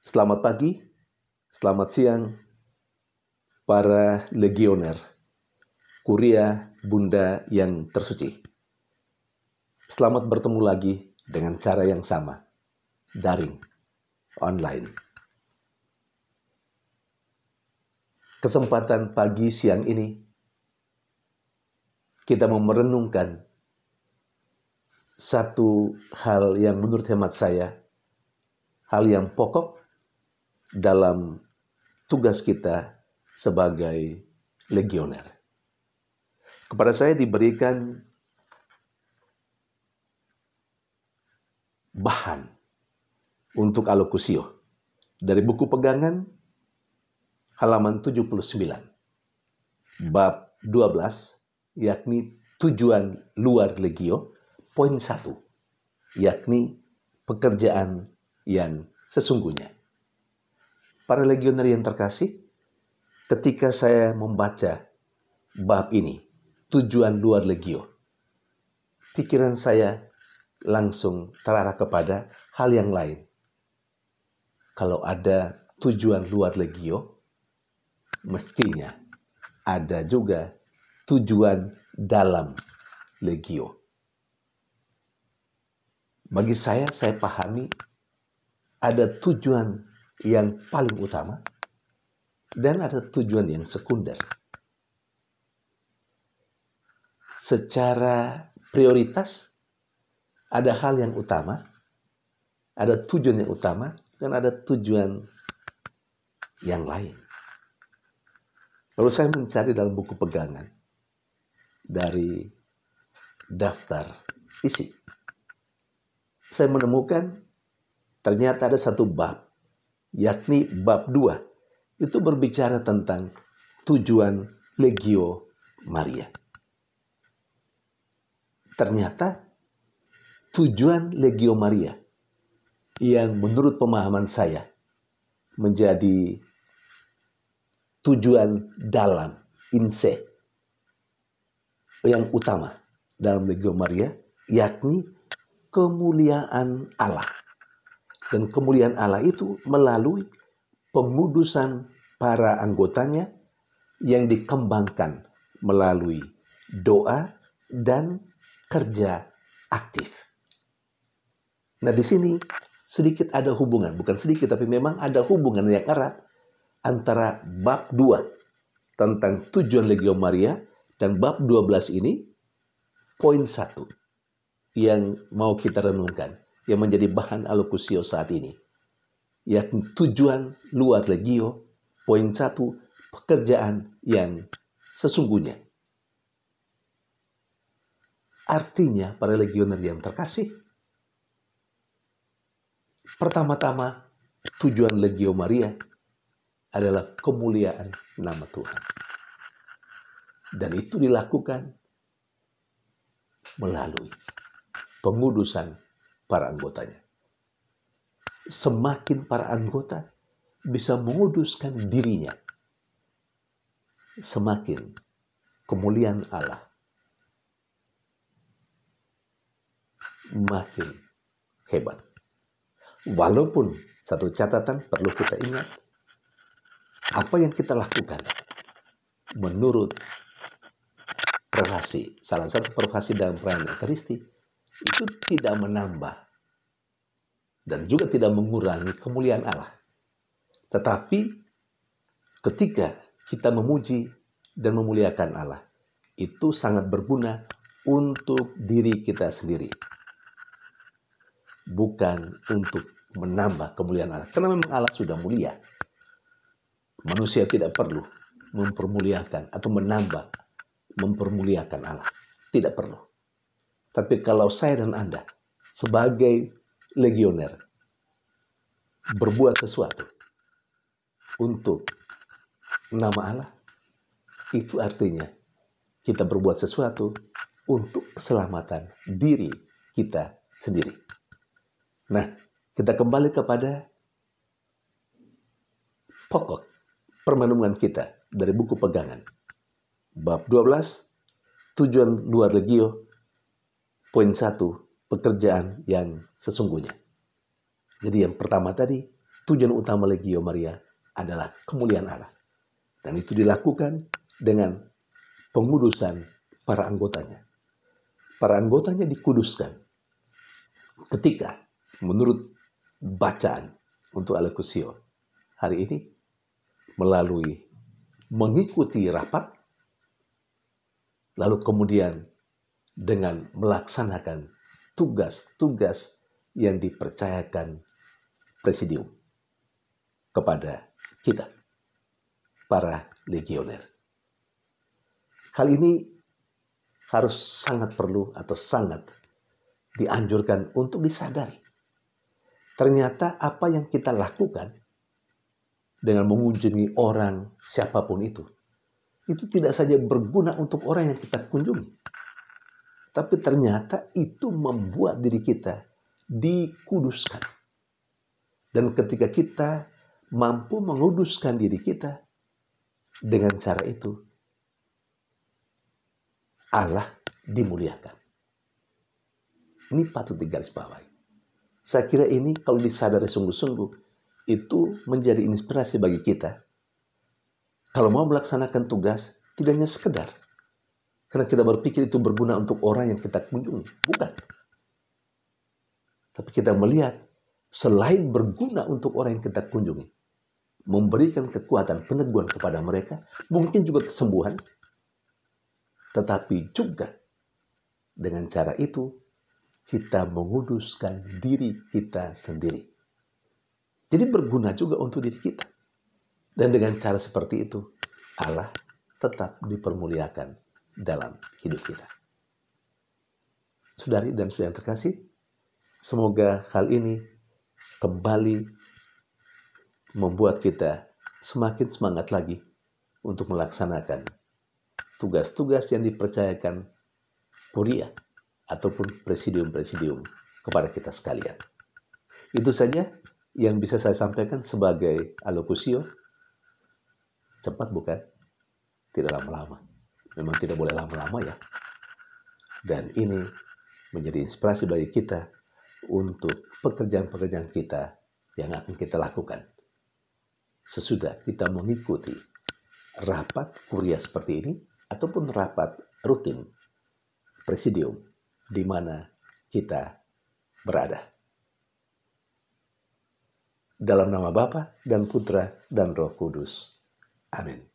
Selamat pagi, selamat siang, para legioner, kuria Bunda yang tersuci. Selamat bertemu lagi dengan cara yang sama, daring, online. Kesempatan pagi siang ini, kita mau merenungkan satu hal yang menurut hemat saya, hal yang pokok dalam tugas kita sebagai legioner. Kepada saya diberikan bahan untuk alokusio dari buku pegangan halaman 79 bab 12, yakni tujuan luar legio, poin 1, yakni pekerjaan yang sesungguhnya. Para legioner yang terkasih, ketika saya membaca bab ini, tujuan luar legio, pikiran saya langsung terarah kepada hal yang lain. Kalau ada tujuan luar legio, mestinya ada juga tujuan dalam legio. Bagi saya pahami ada tujuan yang paling utama dan ada tujuan yang sekunder. Secara prioritas, ada hal yang utama, ada tujuan yang utama, dan ada tujuan yang lain. Lalu saya mencari dalam buku pegangan dari daftar isi. Saya menemukan ternyata ada satu bab, yakni bab 2. Itu berbicara tentang tujuan Legio Maria. Ternyata tujuan Legio Maria yang menurut pemahaman saya menjadi tujuan dalam inse yang utama dalam Legio Maria, yakni kemuliaan Allah. Dan kemuliaan Allah itu melalui pengudusan para anggotanya yang dikembangkan melalui doa dan kerja aktif. Nah, di sini sedikit ada hubungan, bukan sedikit tapi memang ada hubungan yang erat antara bab 2 tentang tujuan Legio Maria dan bab 12 ini, poin 1 yang mau kita renungkan, yang menjadi bahan alokusio saat ini, yakni tujuan luar legio, poin 1, pekerjaan yang sesungguhnya. Artinya, para legioner yang terkasih, pertama-tama tujuan Legio Maria adalah kemuliaan nama Tuhan. Dan itu dilakukan melalui pengudusan para anggotanya. Semakin para anggota bisa menguduskan dirinya, semakin kemuliaan Allah makin hebat. Walaupun satu catatan perlu kita ingat, apa yang kita lakukan menurut privasi, salah satu privasi dalam perayaan Ekaristi, itu tidak menambah dan juga tidak mengurangi kemuliaan Allah. Tetapi ketika kita memuji dan memuliakan Allah, itu sangat berguna untuk diri kita sendiri, bukan untuk menambah kemuliaan Allah. Karena memang Allah sudah mulia. Manusia tidak perlu mempermuliakan atau menambah mempermuliakan Allah. Tidak perlu. Tapi kalau saya dan Anda sebagai legioner berbuat sesuatu untuk nama Allah, itu artinya kita berbuat sesuatu untuk keselamatan diri kita sendiri. Nah, kita kembali kepada pokok permenungan kita dari buku pegangan. Bab 12, tujuan luar legio, poin 1, pekerjaan yang sesungguhnya. Jadi yang pertama tadi, tujuan utama Legio Maria adalah kemuliaan Allah. Dan itu dilakukan dengan pengudusan para anggotanya. Para anggotanya dikuduskan ketika menurut bacaan untuk Alekusio hari ini melalui mengikuti rapat, lalu kemudian dengan melaksanakan tugas-tugas yang dipercayakan presidium kepada kita, para legioner. Hal ini harus sangat perlu atau sangat dianjurkan untuk disadari. Ternyata apa yang kita lakukan dengan mengunjungi orang siapapun itu tidak saja berguna untuk orang yang kita kunjungi. Tapi ternyata itu membuat diri kita dikuduskan. Dan ketika kita mampu menguduskan diri kita dengan cara itu, Allah dimuliakan. Ini patut digarisbawahi. Saya kira ini kalau disadari sungguh-sungguh, itu menjadi inspirasi bagi kita. Kalau mau melaksanakan tugas, tidak hanya sekedar karena kita berpikir itu berguna untuk orang yang kita kunjungi. Bukan. Tapi kita melihat, selain berguna untuk orang yang kita kunjungi, memberikan kekuatan, peneguhan kepada mereka, mungkin juga kesembuhan, tetapi juga dengan cara itu, kita menguduskan diri kita sendiri. Jadi berguna juga untuk diri kita. Dan dengan cara seperti itu, Allah tetap dipermuliakan dalam hidup kita. Saudari dan saudara yang terkasih, semoga hal ini kembali membuat kita semakin semangat lagi untuk melaksanakan tugas-tugas yang dipercayakan kuria ataupun presidium-presidium kepada kita sekalian. Itu saja yang bisa saya sampaikan sebagai alokusio. Cepat bukan? Tidak lama-lama. Memang tidak boleh lama-lama ya. Dan ini menjadi inspirasi bagi kita untuk pekerjaan-pekerjaan kita yang akan kita lakukan. Sesudah kita mengikuti rapat kuria seperti ini, ataupun rapat rutin presidium di mana kita berada. Dalam nama Bapa dan Putra dan Roh Kudus. Amin.